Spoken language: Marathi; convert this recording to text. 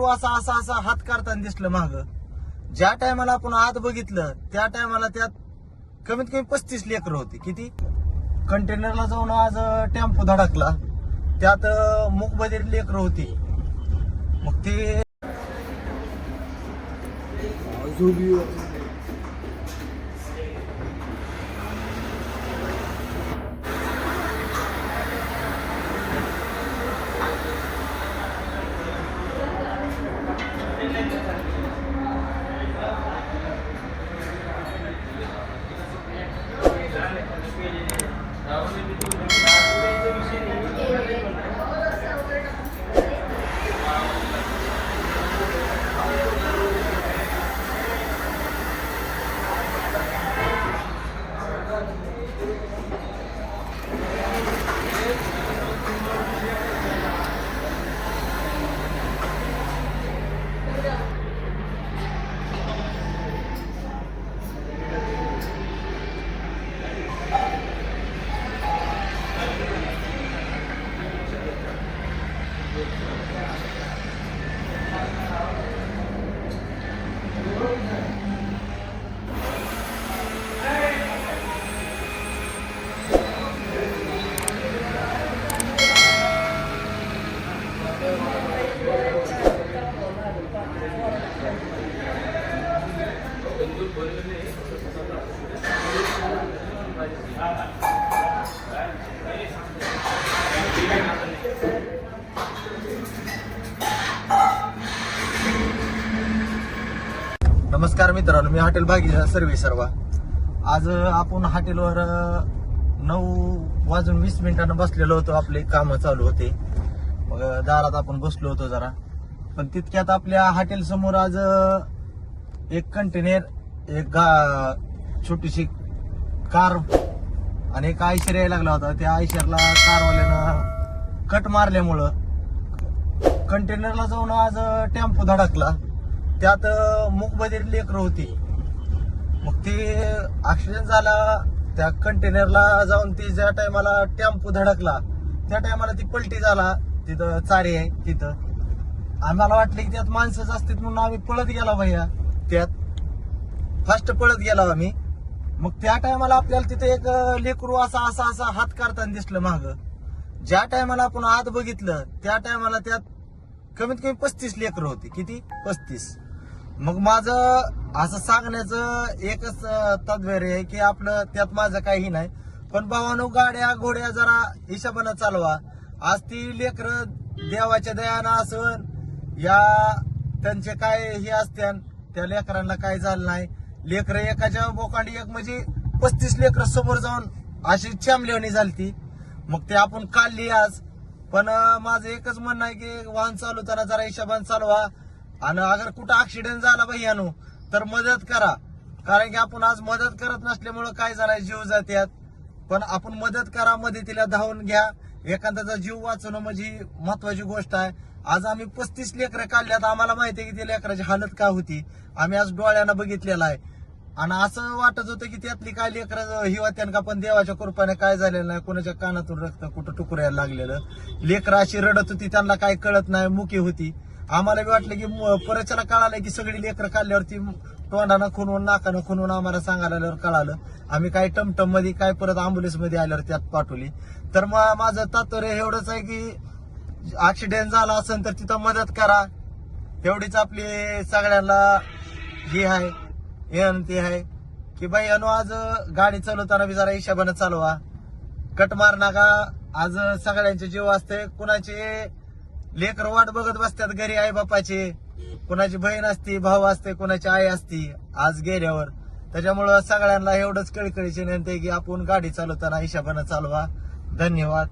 लेकरू असा असा असा हात काढताना दिसलं माग. ज्या टायमाला आपण आत बघितलं त्या टायमाला त्यात कमीत कमी 35 लेकरं होती. किती? कंटेनरला जाऊन आज टेम्पो धडकला, त्यात मूकबधीर लेकरं होती. मग ते नमस्कार मित्रांनो, मी हॉटेल भागीचा सर्वा. आज आपण हॉटेलवर 9:20 बसलेलो होतो. आपले काम चालू होते, मग दारात आपण बसलो होतो जरा. पण तितक्यात आपल्या हॉटेल समोर आज एक कंटेनर, एक छोटीशी कार आणि एक आयशर यायला लागला होता. त्या आयशरला कारवाल्यानं कट मारल्यामुळं कंटेनरला जाऊन आज टेम्पो धडकला, त्यात मूकबधीर लेकरं होती. मग ते ऍक्सिडेंट झाला. त्या कंटेनरला जाऊन ती ज्या टायमाला टेम्पो धडकला त्या टायमाला ती पलटी झाला. तिथं चारी आहे तिथं. आम्हाला वाटलं की त्यात माणसंच असतात म्हणून आम्ही पळत गेला भैया, त्यात फास्ट पळत गेला आम्ही. मग त्या टायमाला आपल्याला तिथे एक लेकरू असा असा असा हात काढताना दिसलं माग. ज्या टायमाला आपण आत बघितलं त्या टायमाला त्यात कमीत कमी 35 लेकरं होती. किती? 35. मग माझं असं सांगण्याचं एकच तात्पर्य आहे की आपलं त्यात माझं काही नाही, पण भावानो गाड्या घोड्या जरा हिशोबानं चालवा. आज ती लेकरं देवाच्या दयानं असन या त्यांचे काय हे असत्यान, त्या लेकरांना काय झालं नाही. लेकरं एकाच्या बोकांडी एक म्हणजे 35 लेकरं समोर जाऊन अशी चांबलेवणी झालती. मग ते आपण काढली आज. पण माझं एकच म्हणणं आहे की वाहन चालवताना जरा हिशोबाने चालवा. आणि अगर कुठं ऍक्सिडेंट झाला भैयानो तर मदत करा, कारण की आपण आज मदत करत नसल्यामुळं काय झालंय, जीव जात्यात. पण आपण मदत करा, मदतीला धावून घ्या. एखाद्याचा जीव वाचवणं म्हणजे महत्वाची गोष्ट आहे. आज आम्ही 35 लेकरं काढल्यात. आम्हाला माहिती आहे की त्या लेकराची हालत काय होती. आम्ही आज डोळ्यानं बघितलेलं आहे. आणि असं वाटत होतं की त्यातली काय लेकरं ही होत्यान का, पण देवाच्या कृपाने काय झालेलं नाही. कोणाच्या कानातून रक्त कुठं टुकरायला लागलेलं. लेकरं अशी रडत होती, त्यांना काय कळत नाही, मुकी होती. आम्हाला बी वाटलं की परच्याला कळालं की सगळी लेकरं काढल्यावरती तोंडानं खुनवून नाकानं खुनवून आम्हाला सांगायला कळालं. आम्ही काय टमटम मध्ये काय परत अँब्युलन्स मध्ये आल्यावर त्यात पाठवली. तर मग माझं तात्पर्य एवढंच आहे की ऍक्सिडेंट झाला असेल तर तिथं मदत करा. एवढीच आपली सगळ्यांना हे आहे, विनंती आहे की बाई आज गाडी चालवताना बी जरा हिशोबानं चालवा. कट मार नका. आज सगळ्यांचे जीव असते. कुणाचे लेकर वाट बघत बसतात घरी आई बापाचे, कुणाची बहीण असती, भाऊ असते, कुणाची आई असती आज गेल्यावर. त्याच्यामुळं सगळ्यांना एवढंच कळकळीची विनंती आहे की आपण गाडी चालवताना हिशोबानं चालवा. धन्यवाद.